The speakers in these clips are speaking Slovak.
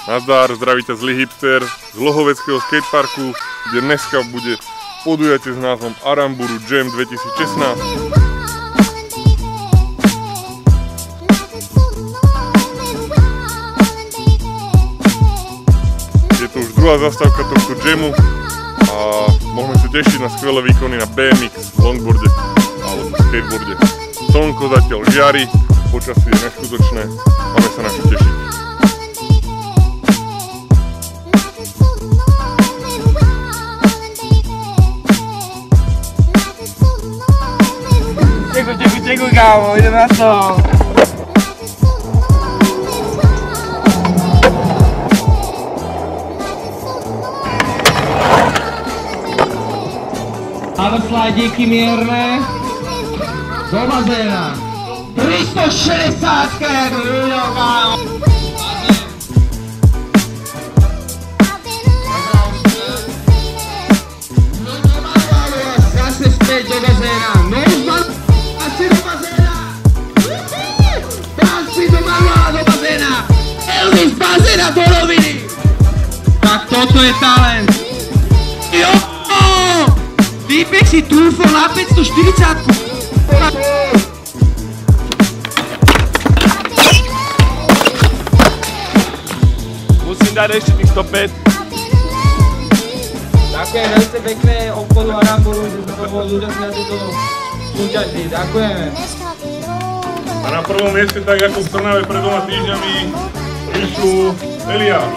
Nazdar, zdraví ťa zlý hipster z Lohoveckého skateparku, kde dneska bude podujatie s názvom Aramburu Jam 2016. Je to už druhá zastávka tohto jamu a môžeme sa tešiť na skvelé výkony na BMX, longboarde alebo skateboarde. Slnko zatiaľ žiari, počasie je neskutočné, máme sa na čo tešiť. Čekuj, kámo, idem na to! Slajdiky mierne do bazéna 360 kámo. Zase späť do bazéna, no asi do bazéna, Franci do manuála do bazéna, Elvis z bazéna do roviny. Tak toto je talent. Jo! Týpek si túfol na 540-ku. Musím dať ešte tých 105. Ďakujem veľmi pekné obchodu Aramburu, že sme to boli účastní na tejto súťaži. Ďakujeme. A na prvom mieste, tak ako v Trnave pred 2 týždňami, prišlo Eliáš.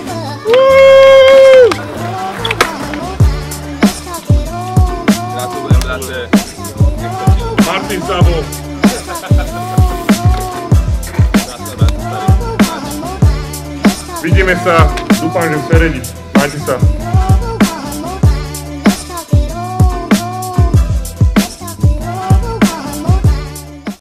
Martin Sabo. Vidíme sa, dúfam, že v Seredi. Majte sa.